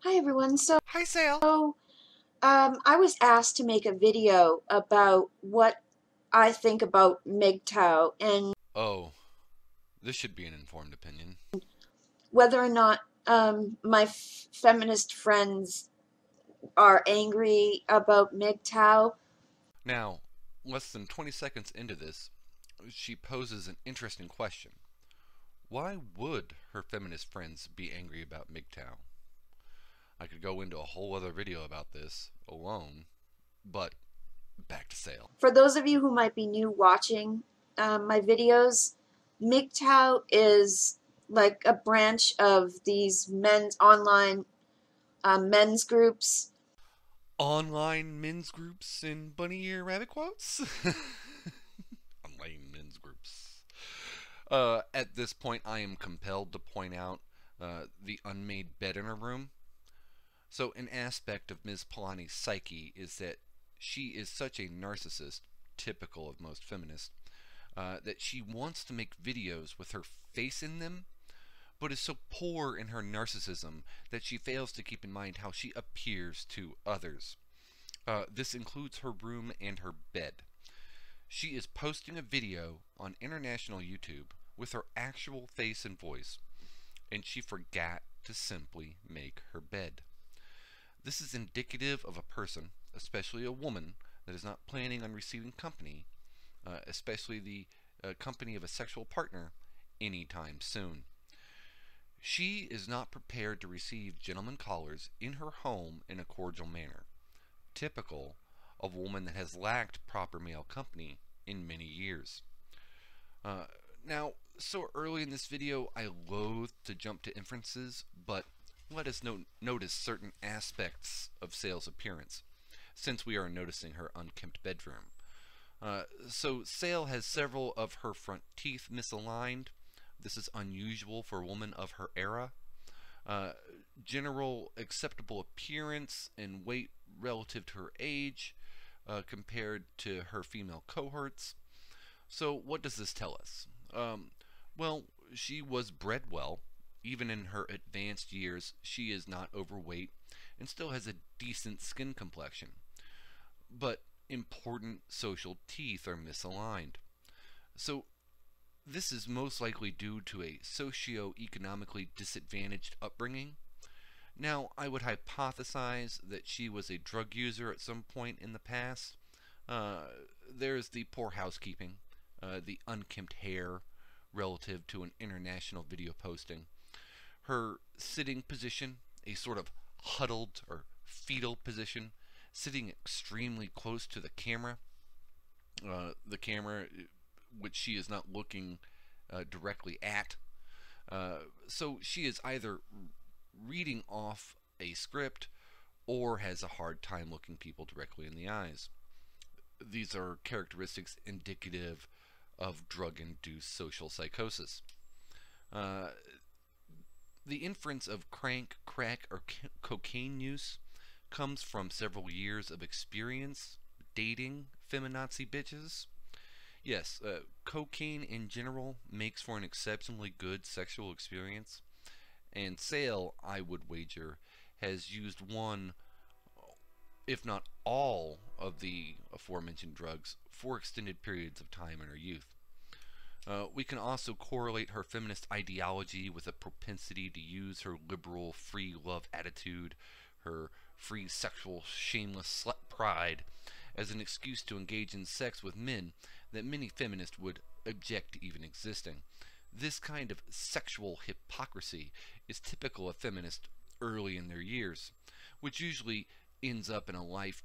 Hi everyone. Hi, Sael. I was asked to make a video about what I think about MGTOW and Oh, this should be an informed opinion. whether or not my feminist friends are angry about MGTOW. Now, less than 20 seconds into this, she poses an interesting question. Why would her feminist friends be angry about MGTOW? I could go into a whole other video about this alone, but back to Sael. For those of you who might be new watching my videos, MGTOW is like a branch of these men's online men's groups. Online men's groups in bunny ear rabbit quotes? Online men's groups. At this point, I am compelled to point out the unmade bed in her room. So, an aspect of Ms. Palani's psyche is that she is such a narcissist, typical of most feminists, that she wants to make videos with her face in them, but is so poor in her narcissism that she fails to keep in mind how she appears to others. This includes her room and her bed. She is posting a video on international YouTube with her actual face and voice, and she forgot to simply make her bed. This is indicative of a person, especially a woman, that is not planning on receiving company, especially the company of a sexual partner, anytime soon. She is not prepared to receive gentlemen callers in her home in a cordial manner, typical of a woman that has lacked proper male company in many years. Now, so early in this video, I loathe to jump to inferences, but let us notice certain aspects of Sael's appearance, since we are noticing her unkempt bedroom. So Sael has several of her front teeth misaligned. This is unusual for a woman of her era. General acceptable appearance and weight relative to her age compared to her female cohorts. So what does this tell us? Well, she was bred well. Even in her advanced years, she is not overweight and still has a decent skin complexion. But important social teeth are misaligned. So this is most likely due to a socio-economically disadvantaged upbringing. Now, I would hypothesize that she was a drug user at some point in the past. There's the poor housekeeping, the unkempt hair relative to an international video posting, her sitting position, a sort of huddled or fetal position, sitting extremely close to the camera which she is not looking directly at. So she is either reading off a script or has a hard time looking people directly in the eyes. These are characteristics indicative of drug-induced social psychosis. The inference of crank, crack, or cocaine use comes from several years of experience dating feminazi bitches. Yes, cocaine in general makes for an exceptionally good sexual experience, and Sael, I would wager, has used one, if not all, of the aforementioned drugs for extended periods of time in her youth. We can also correlate her feminist ideology with a propensity to use her liberal free love attitude, her free sexual shameless slut pride, as an excuse to engage in sex with men that many feminists would object to even existing. This kind of sexual hypocrisy is typical of feminists early in their years, which usually ends up in life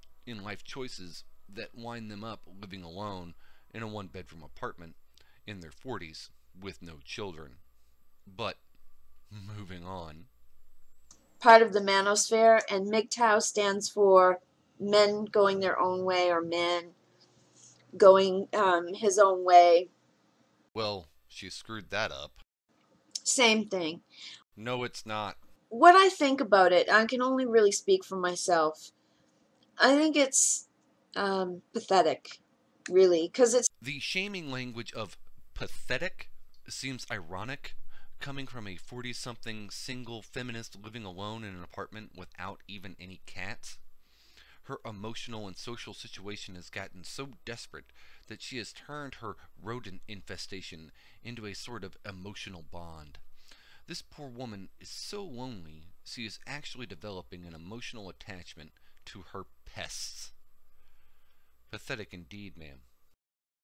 choices that wind them up living alone in a one-bedroom apartment in their 40s with no children. But moving on. Part of the manosphere, and MGTOW stands for men going their own way or man going his own way. Well, she screwed that up. Same thing. No, it's not. What I think about it, I can only really speak for myself. I think it's pathetic, really, because it's The shaming language of pathetic seems ironic, coming from a 40-something single feminist living alone in an apartment without even any cats. Her emotional and social situation has gotten so desperate that she has turned her rodent infestation into a sort of emotional bond. This poor woman is so lonely, she is actually developing an emotional attachment to her pests. Pathetic indeed, ma'am.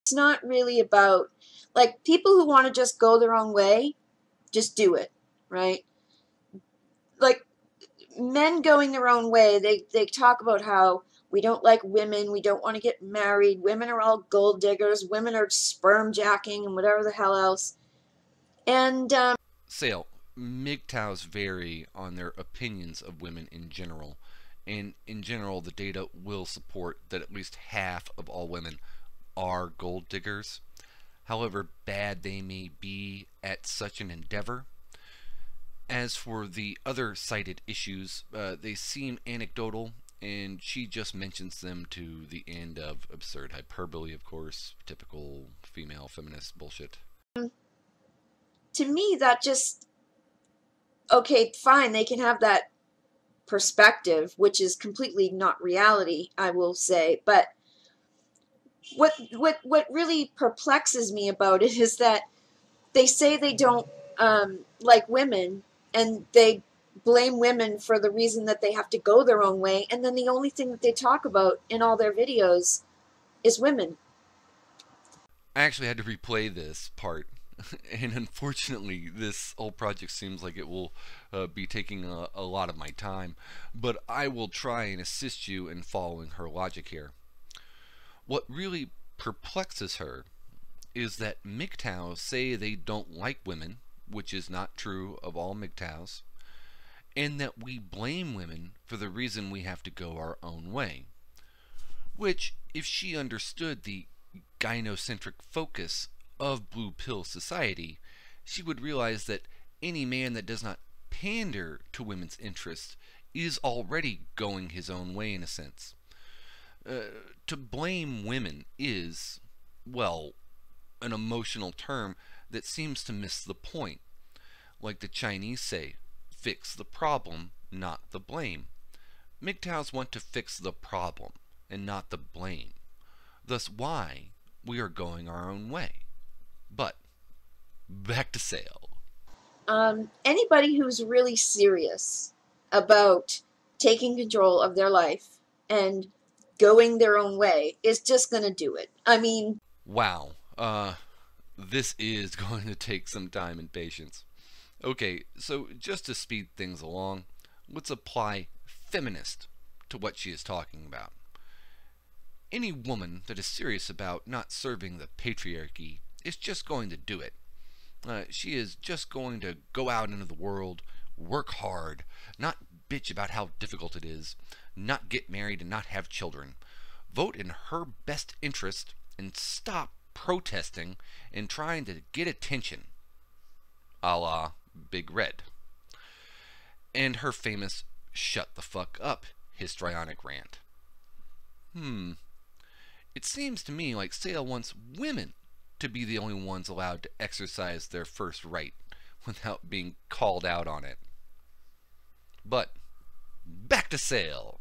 It's not really about, like, people who want to just go their own way, just do it, right? Like, men going their own way, they talk about how we don't like women, we don't want to get married, women are all gold diggers, women are sperm jacking, and whatever the hell else. And, Sael, MGTOWs vary on their opinions of women in general, and in general the data will support that at least half of all women are gold diggers. However bad they may be at such an endeavor. As for the other cited issues, they seem anecdotal, and she just mentions them to the end of absurd hyperbole, of course, typical female feminist bullshit. to me, that just, okay, fine, they can have that perspective, which is completely not reality, I will say, but what really perplexes me about it is that they say they don't like women, and they blame women for the reason that they have to go their own way, and then the only thing that they talk about in all their videos is women. I actually had to replay this part, and unfortunately this whole project seems like it will be taking a lot of my time, but I will try and assist you in following her logic here. What really perplexes her is that MGTOWs say they don't like women, which is not true of all MGTOWs, and that we blame women for the reason we have to go our own way. Which, if she understood the gynocentric focus of Blue Pill society, she would realize that any man that does not pander to women's interests is already going his own way in a sense. To blame women is, well, an emotional term that seems to miss the point. Like the Chinese say, fix the problem, not the blame. MGTOWs want to fix the problem and not the blame. Thus why we are going our own way. But back to Sael. Anybody who's really serious about taking control of their life and going their own way is just going to do it. I mean, wow, this is going to take some time and patience. Okay, so just to speed things along, let's apply feminist to what she is talking about. Any woman that is serious about not serving the patriarchy is just going to do it. She is just going to go out into the world, work hard, not bitch about how difficult it is, not get married and not have children, vote in her best interest, and stop protesting and trying to get attention, a la Big Red. And her famous shut the fuck up histrionic rant. It seems to me like Sael wants women to be the only ones allowed to exercise their first right without being called out on it. But back to Sael.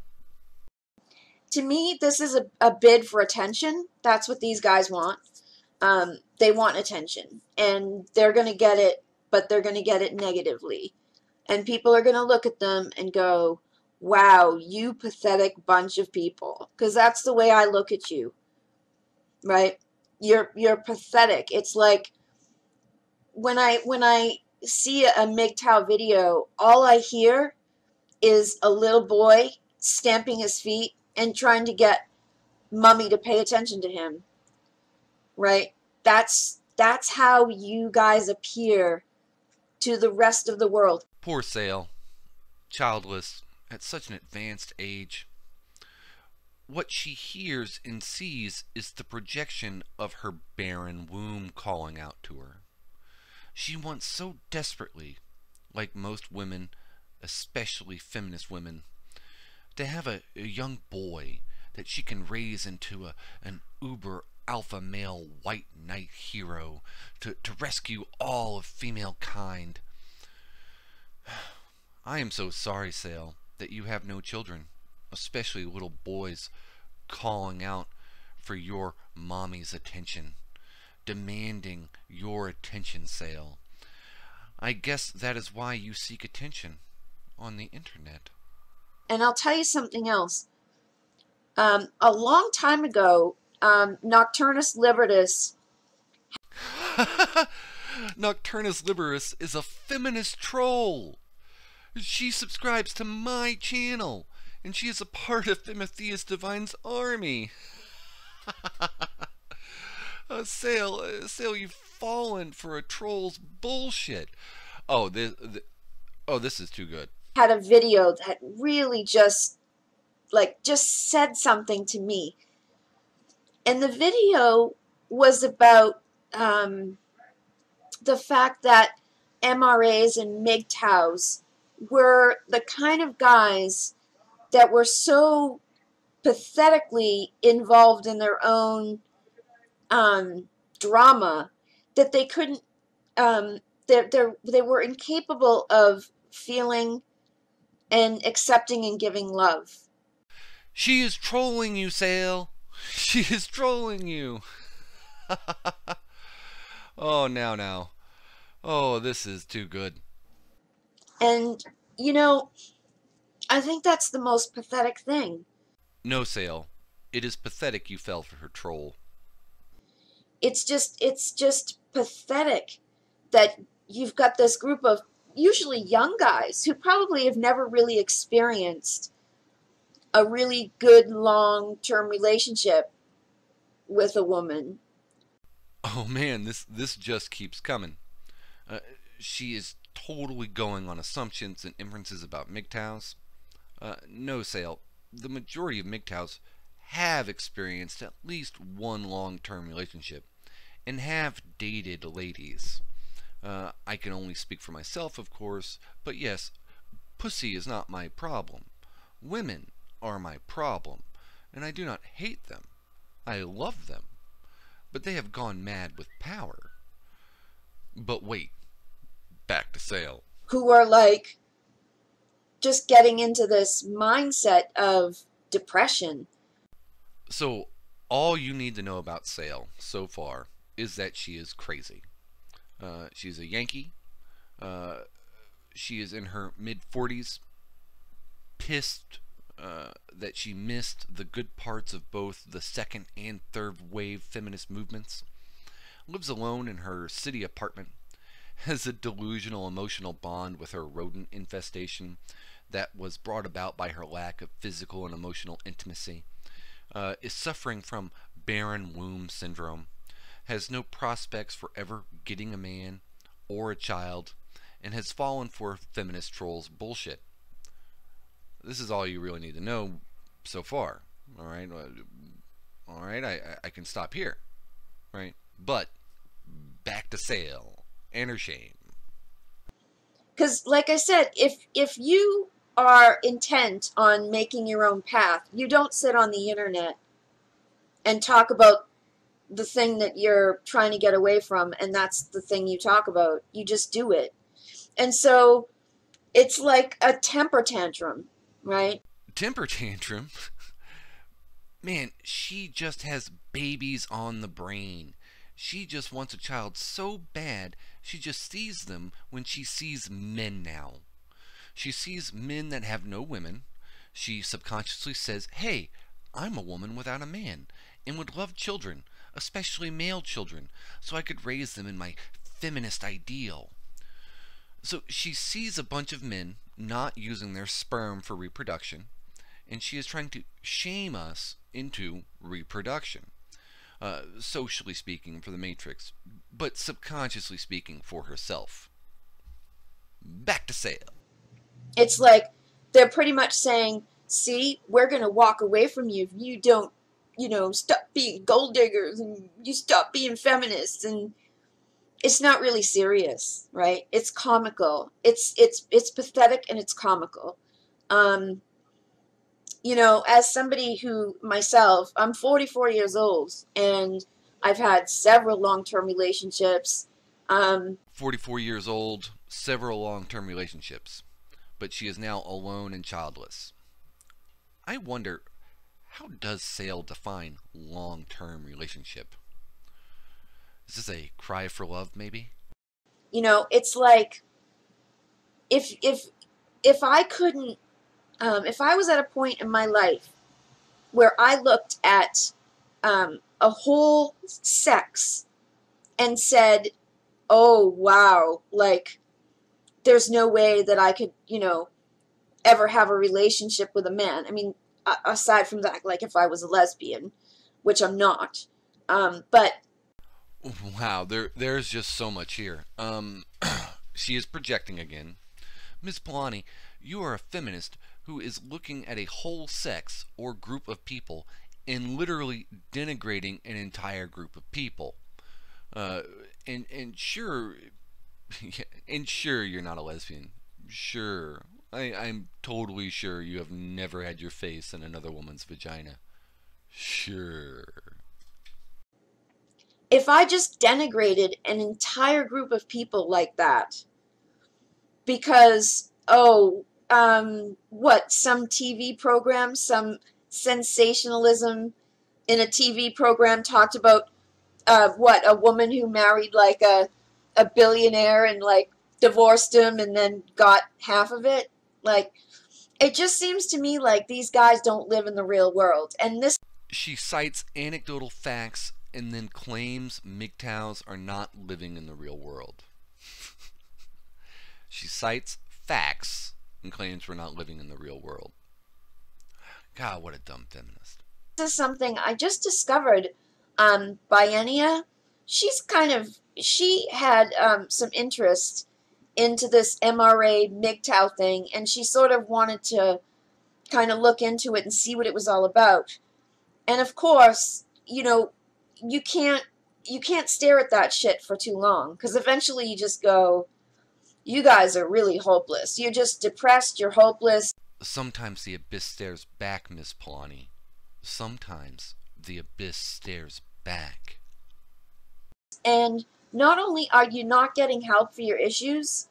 To me, this is a bid for attention. That's what these guys want. They want attention, and they're going to get it, but they're going to get it negatively. And people are going to look at them and go, wow, you pathetic bunch of people. Because that's the way I look at you, right? You're pathetic. It's like when I see a MGTOW video, all I hear is a little boy stamping his feet and trying to get mommy to pay attention to him, right? That's how you guys appear to the rest of the world. Poor Sael, childless at such an advanced age. What she hears and sees is the projection of her barren womb calling out to her. She wants so desperately, like most women, especially feminist women, to have a young boy that she can raise into an uber alpha male white knight hero to rescue all of female kind. I am so sorry, Sael, that you have no children, especially little boys, calling out for your mommy's attention, demanding your attention, Sael. I guess that is why you seek attention on the internet. And I'll tell you something else. A long time ago, Nocturnus Libertus. Nocturnus Liberus is a feminist troll. She subscribes to my channel, and she is a part of Timotheus Divine's army. Sael, you've fallen for a troll's bullshit. Oh, this is too good. Had a video that really just said something to me. And the video was about the fact that MRAs and MGTOWs were the kind of guys that were so pathetically involved in their own drama that they couldn't, they were incapable of feeling and accepting and giving love. She is trolling you, Sael. She is trolling you. Oh, now. Oh, this is too good. And, you know, I think that's the most pathetic thing. No, Sael. It is pathetic you fell for her troll. It's just pathetic that you've got this group of usually young guys who probably have never really experienced a really good long-term relationship with a woman. Oh man, this just keeps coming. She is totally going on assumptions and inferences about MGTOWs. No, Sael. The majority of MGTOWs have experienced at least one long-term relationship and have dated ladies. I can only speak for myself, of course, but yes, pussy is not my problem. Women are my problem, and I do not hate them. I love them, but they have gone mad with power. But wait, back to Sael. Who are like just getting into this mindset of depression. So all you need to know about Sael so far is that she is crazy. She's a Yankee. She is in her mid-40s, pissed that she missed the good parts of both the second and third wave feminist movements, lives alone in her city apartment, has a delusional emotional bond with her rodent infestation that was brought about by her lack of physical and emotional intimacy, is suffering from barren womb syndrome, has no prospects for ever getting a man or a child, and has fallen for feminist trolls bullshit. This is all you really need to know so far. Alright? Alright, I can stop here. Right? But, back to Sael and her shame. Because, like I said, if you are intent on making your own path, you don't sit on the internet and talk about the thing that you're trying to get away from, and that's the thing you talk about. You just do it. And so it's like a temper tantrum, right? Temper tantrum? Man, she just has babies on the brain. She just wants a child so bad, she just sees them when she sees men now. She sees men that have no women. She subconsciously says, hey, I'm a woman without a man and would love children, especially male children, so I could raise them in my feminist ideal. So she sees a bunch of men not using their sperm for reproduction, and she is trying to shame us into reproduction. Socially speaking for the Matrix, but subconsciously speaking for herself. Back to Sael. It's like they're pretty much saying, see, we're going to walk away from you if you don't, stop being gold diggers and you stop being feminists. And it's not really serious, right? It's comical. It's pathetic and it's comical. As somebody who, myself, I'm 44 years old and I've had several long-term relationships. 44 years old, several long-term relationships, but she is now alone and childless. I wonder, how does Sael define long-term relationship? Is this a cry for love, maybe? You know, it's like if I couldn't, if I was at a point in my life where I looked at a whole sex and said, "Oh wow, like there's no way that I could, you know, ever have a relationship with a man." I mean, aside from that, like if I was a lesbian, which I'm not, but Wow, there's just so much here. She is projecting again. Ms. Palani, you are a feminist who is looking at a whole sex or group of people and literally denigrating an entire group of people. Uh, and sure, and sure you're not a lesbian. Sure, I'm totally sure you have never had your face in another woman's vagina. Sure. if I just denigrated an entire group of people like that because, oh, what, some TV program, some sensationalism in a TV program talked about, what, a woman who married like a billionaire and like divorced him and then got half of it. Like, it just seems to me like these guys don't live in the real world. And this She cites anecdotal facts and then claims MGTOWs are not living in the real world. She cites facts and claims we're not living in the real world. God, what a dumb feminist. is something I just discovered on Biennia. She had some interest into this MRA MGTOW thing, and she sort of wanted to kind of look into it and see what it was all about. And of course, you know, you can't stare at that shit for too long, because eventually you just go, you guys are really hopeless. You're just depressed, you're hopeless. Sometimes the abyss stares back, Miss Palani. Sometimes the abyss stares back. And not only are you not getting help for your issues,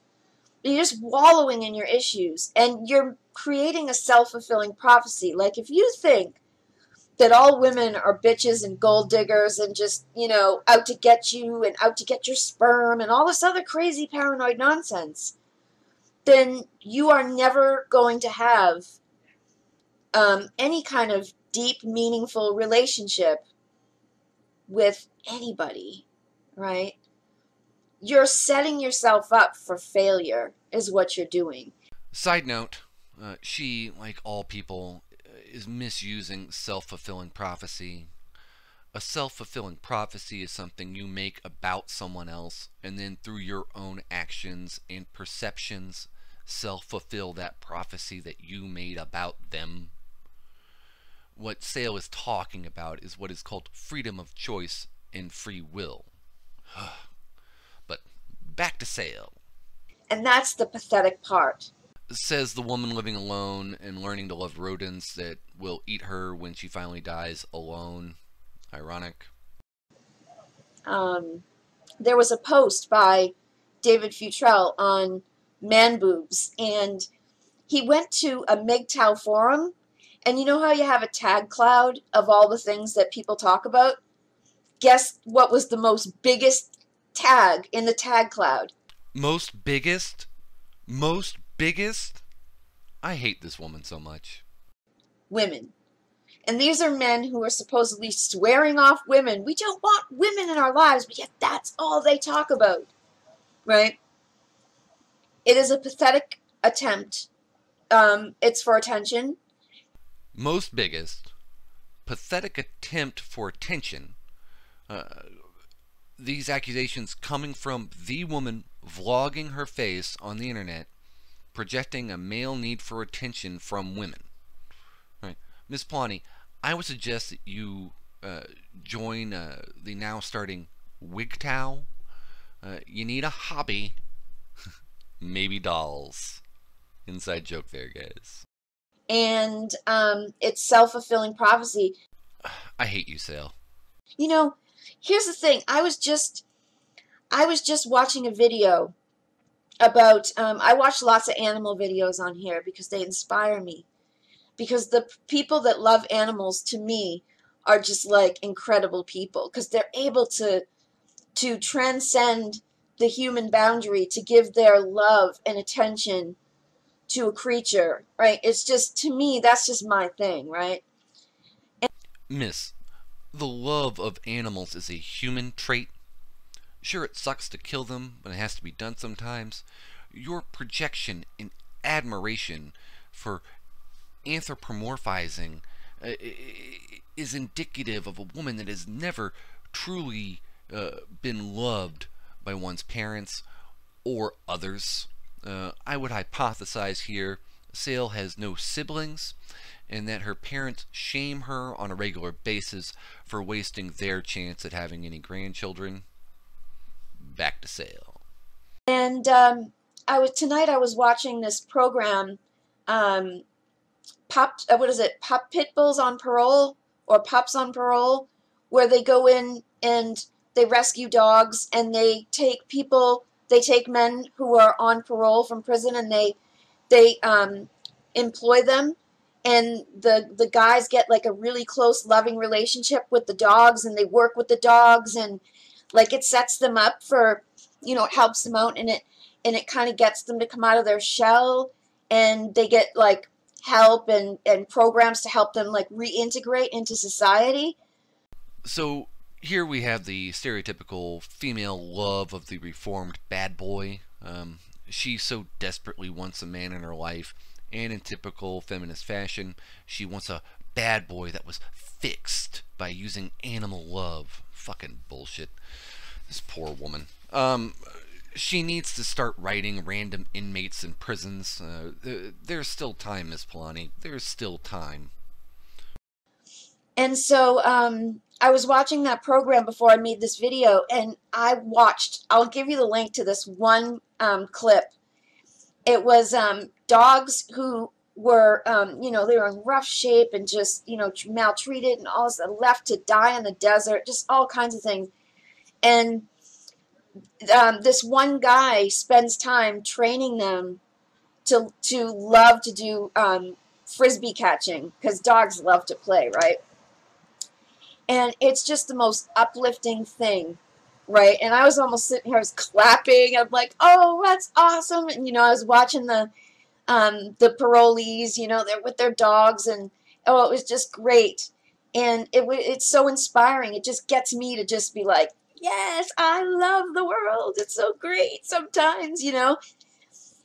but you're just wallowing in your issues. And you're creating a self-fulfilling prophecy. Like, if you think that all women are bitches and gold diggers and just, you know, out to get you and out to get your sperm and all this other crazy paranoid nonsense, then you are never going to have any kind of deep, meaningful relationship with anybody, right? You're setting yourself up for failure is what you're doing. Side note, she, like all people, is misusing self-fulfilling prophecy. A self-fulfilling prophecy is something you make about someone else, and then through your own actions and perceptions, self-fulfill that prophecy that you made about them. What Sael is talking about is what is called freedom of choice and free will. But back to Sael. And that's the pathetic part. Says the woman living alone and learning to love rodents that will eat her when she finally dies alone. Ironic. There was a post by David Futrell on man boobs, and he went to a MGTOW forum, and you know how you have a tag cloud of all the things that people talk about? Guess what was the most biggest tag in the tag cloud? Most biggest? Most biggest? I hate this woman so much. Women. And these are men who are supposedly swearing off women. We don't want women in our lives, but yet that's all they talk about. Right? It is a pathetic attempt. It's for attention. Most biggest. Pathetic attempt for attention. These accusations coming from the woman vlogging her face on the internet, projecting a male need for attention from women. Right. Ms. Palani, I would suggest that you join the now starting MGTOW. You need a hobby. Maybe dolls. Inside joke there, guys. And it's self-fulfilling prophecy. I hate you, Sael. You know, here's the thing. I was just watching a video about, I watch lots of animal videos on here because they inspire me. Because the people that love animals, to me, are just like incredible people because they're able to transcend the human boundary to give their love and attention to a creature, right? It's just, to me, that's just my thing, right? Miss, the love of animals is a human trait. Sure, it sucks to kill them, but it has to be done sometimes. Your projection and admiration for anthropomorphizing is indicative of a woman that has never truly been loved by one's parents or others. I would hypothesize here Sael has no siblings and that her parents shame her on a regular basis for wasting their chance at having any grandchildren. Back to Sael. And tonight I was watching this program, um, what is it, Pup Pit Bulls on Parole, or Pups on Parole, where they go in and they rescue dogs, and they take men who are on parole from prison, and they employ them, and the guys get like a really close, loving relationship with the dogs, and they work with the dogs, and like it sets them up for, it helps them out, and it kind of gets them to come out of their shell, and they get like help and programs to help them like reintegrate into society. So here we have the stereotypical female love of the reformed bad boy. She so desperately wants a man in her life, and in typical feminist fashion, she wants a bad boy that was fixed by using animal love. Fucking bullshit. This poor woman. She needs to start writing random inmates in prisons. There's still time, Miss Palani. There's still time. And so I was watching that program before I made this video, and I'll give you the link to this one clip. It was dogs who were, they were in rough shape and just, maltreated and all this, left to die in the desert, just all kinds of things. And this one guy spends time training them to love to do frisbee catching, because dogs love to play, right? And it's just the most uplifting thing, right? And I was almost sitting here, I was clapping. I'm like, oh, that's awesome. And, I was watching the parolees, they're with their dogs, and, oh, it was just great. And it's so inspiring. It just gets me to just be like, yes, I love the world. It's so great sometimes,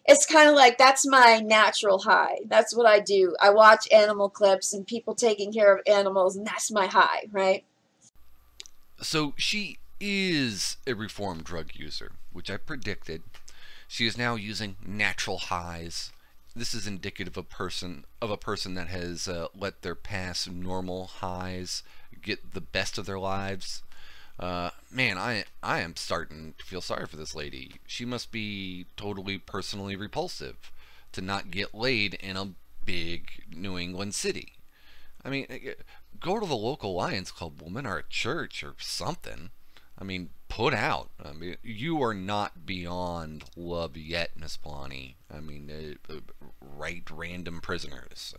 It's kind of like, that's my natural high. That's what I do. I watch animal clips and people taking care of animals, and that's my high, right? So she is a reformed drug user, which I predicted. She is now using natural highs. This is indicative of a person that has let their past normal highs get the best of their lives. Man, I am starting to feel sorry for this lady. She must be totally personally repulsive to not get laid in a big New England city. I mean, go to the local Lions Club, woman, or a church or something. I mean, put out. I mean, you are not beyond love yet, Miss Palani. I mean, right random prisoners.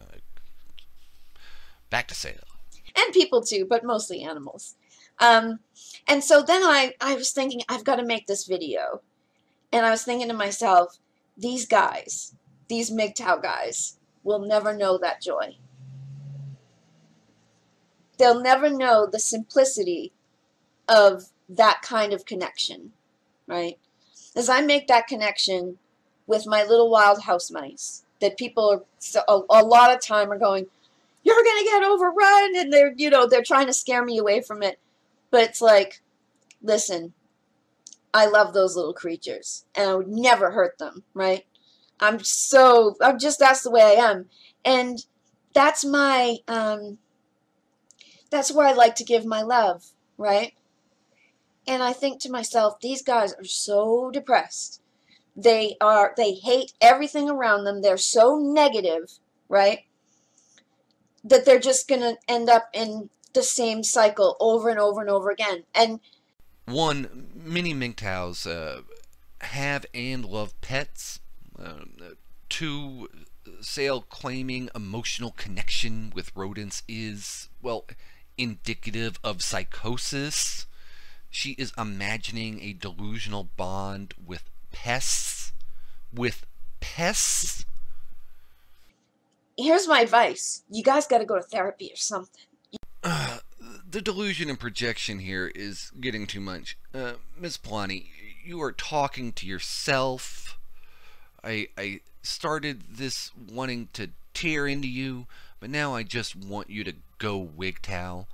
Back to Sael. And people too, but mostly animals. And so then I was thinking, I've got to make this video. And I was thinking to myself, these guys, these MGTOW guys, will never know that joy. They'll never know the simplicity of that kind of connection, right? As I make that connection with my little wild house mice, that people are a lot of time are going, you're going to get overrun, and they're trying to scare me away from it. But it's like, listen, I love those little creatures, and I would never hurt them, right? that's the way I am. And that's that's where I like to give my love, right? And I think to myself, these guys are so depressed. They hate everything around them. They're so negative, right? That they're just going to end up in the same cycle over and over and over again. And one, many MGTOWs have and love pets. 2, Sael claiming emotional connection with rodents is, well, indicative of psychosis. She is imagining a delusional bond with pests. With pests? Here's my advice. You guys got to go to therapy or something. The delusion and projection here is getting too much. Ms. Palani, you are talking to yourself. I started this wanting to tear into you, but now I just want you to go MGTOW.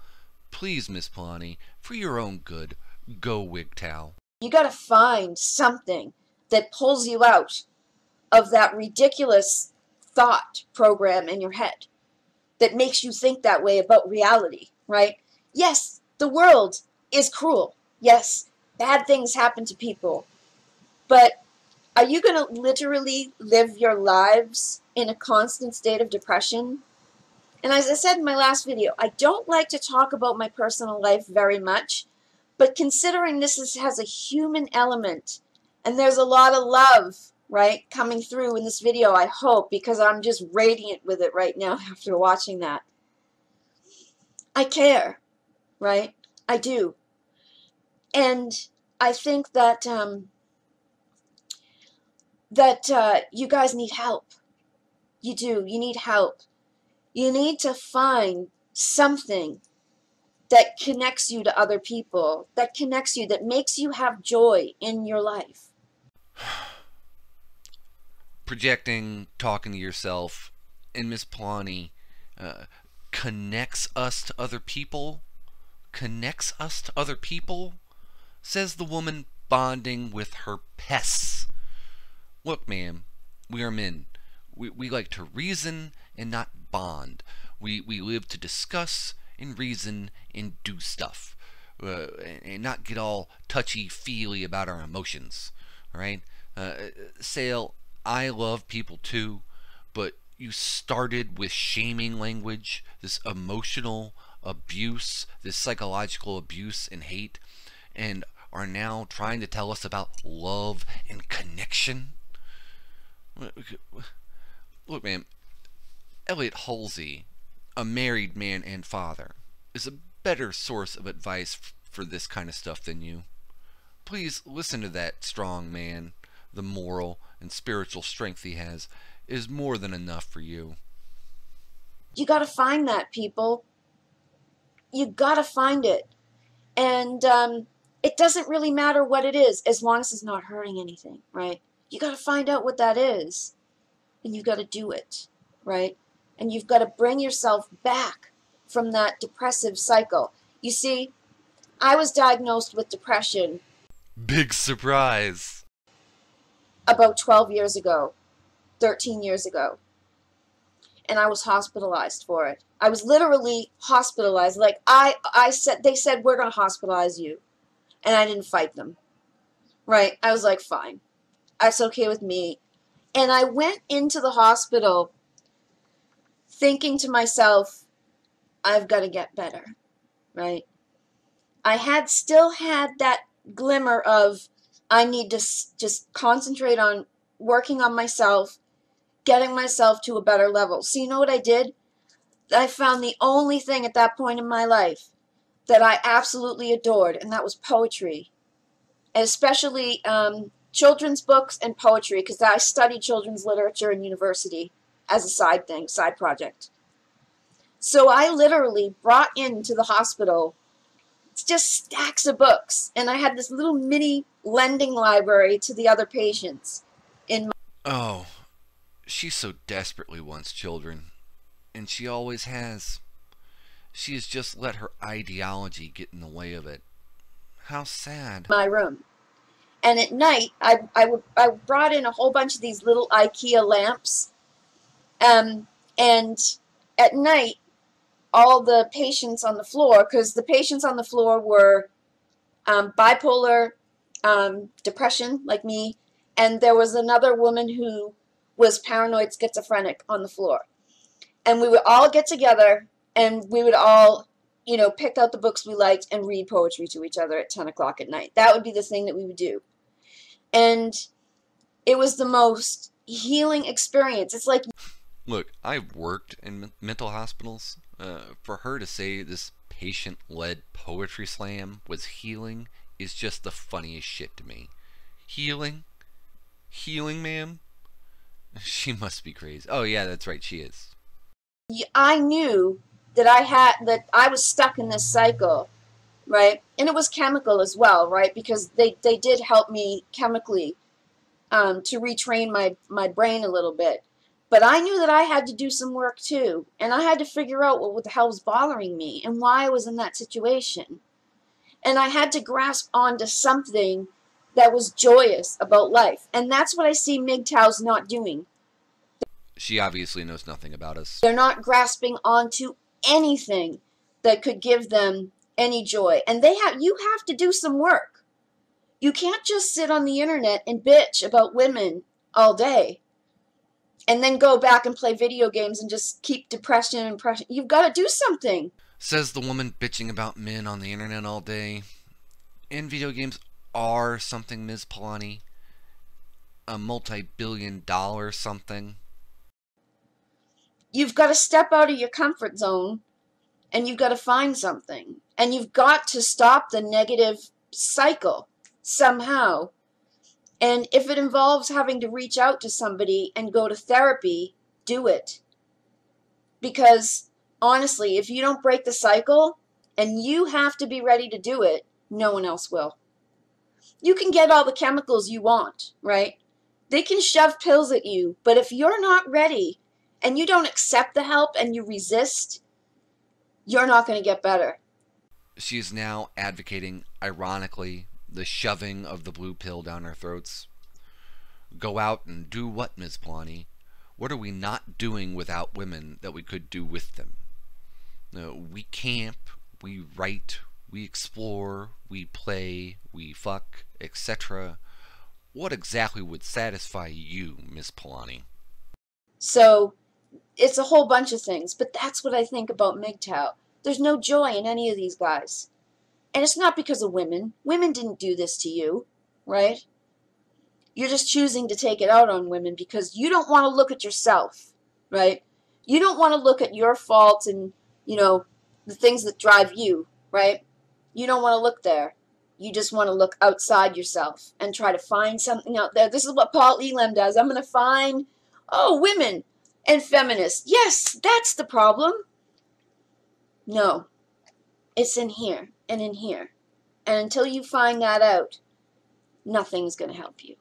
Please, Ms. Palani, for your own good, go MGTOW. You got to find something that pulls you out of that ridiculous thought program in your head that makes you think that way about reality, right? Yes, the world is cruel. Yes, bad things happen to people. But are you going to literally live your lives in a constant state of depression? And as I said in my last video, I don't like to talk about my personal life very much, but considering this has a human element, and there's a lot of love, right, coming through in this video, I hope, because I'm just radiant with it right now after watching that. I care, right? I do. And I think that you guys need help. You do. You need help. You need to find something that connects you to other people, that connects you, that makes you have joy in your life. Projecting, talking to yourself, and Miss Palani connects us to other people? Connects us to other people? Says the woman bonding with her pests. Look, ma'am, we are men. We like to reason and not bond. We live to discuss and reason and do stuff. And not get all touchy-feely about our emotions. Alright? Sael, I love people too, but you started with shaming language, this emotional abuse, this psychological abuse and hate, and are now trying to tell us about love and connection. Look, man, Elliot Halsey, a married man and father, is a better source of advice for this kind of stuff than you. Please listen to that strong man. The moral and spiritual strength he has is more than enough for you. You gotta find that, people. You gotta find it. And it doesn't really matter what it is, as long as it's not hurting anything, right? You gotta find out what that is. And you've gotta do it, right? And you've gotta bring yourself back from that depressive cycle. You see, I was diagnosed with depression. Big surprise. About 12 years ago, 13 years ago. And I was hospitalized for it. I was literally hospitalized. Like they said, we're going to hospitalize you. And I didn't fight them. Right? I was like, fine. That's okay with me. And I went into the hospital thinking to myself, I've got to get better. Right? I still had that glimmer of, I need to just concentrate on working on myself, getting myself to a better level. So you know what I did? I found the only thing at that point in my life that I absolutely adored, and that was poetry. And especially children's books and poetry, because I studied children's literature in university as a side thing, side project. So I literally brought into the hospital just stacks of books, and I had this little mini lending library to the other patients. Oh, she so desperately wants children, and she always has. She has just let her ideology get in the way of it. How sad. My room. And at night, I brought in a whole bunch of these little IKEA lamps, and at night, all the patients on the floor, because the patients on the floor were bipolar, depression, like me, and there was another woman who was paranoid schizophrenic on the floor. And we would all get together, and we would all, pick out the books we liked and read poetry to each other at 10 o'clock at night. That would be the thing that we would do. And it was the most healing experience. It's like, Look, I've worked in mental hospitals. For her to say this patient-led poetry slam was healing is just the funniest shit to me. Healing? Healing, ma'am? She must be crazy. Oh yeah, that's right, she is. I knew that I was stuck in this cycle, right? And it was chemical as well, right? Because they did help me chemically to retrain my brain a little bit. But I knew that I had to do some work too, and I had to figure out what the hell was bothering me and why I was in that situation. And I had to grasp onto something that was joyous about life. And that's what I see MGTOWs not doing. She obviously knows nothing about us. They're not grasping onto anything that could give them any joy. And you have to do some work. You can't just sit on the internet and bitch about women all day and then go back and play video games and just keep depression and depression. You've got to do something. Says the woman bitching about men on the internet all day. And video games are something, Ms. Palani. A multi-billion-dollar something. You've got to step out of your comfort zone and you've got to find something. And you've got to stop the negative cycle somehow. And if it involves having to reach out to somebody and go to therapy, do it. Because honestly, if you don't break the cycle and you have to be ready to do it, no one else will. You can get all the chemicals you want, right? They can shove pills at you, but if you're not ready and you don't accept the help and you resist, you're not going to get better. She is now advocating, ironically, the shoving of the blue pill down our throats. Go out and do what, Ms. Palani? What are we not doing without women that we could do with them? No, we camp, we write, we explore, we play, we fuck, etc. What exactly would satisfy you, Ms. Palani? So it's a whole bunch of things, but that's what I think about MGTOW. There's no joy in any of these guys. And it's not because of women. Women didn't do this to you, right? You're just choosing to take it out on women because you don't want to look at yourself, right? You don't want to look at your faults and, the things that drive you, right? You don't want to look there. You just want to look outside yourself and try to find something out there. This is what Paul Elam does. I'm going to find, women and feminists. Yes, that's the problem. No, it's in here and in here. And until you find that out, nothing's going to help you.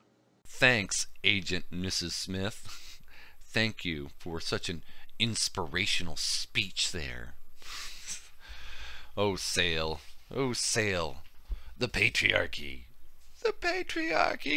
Thanks, Agent Mrs. Smith. Thank you for such an inspirational speech there. Oh, Sael. Oh, Sael. The patriarchy. The patriarchy.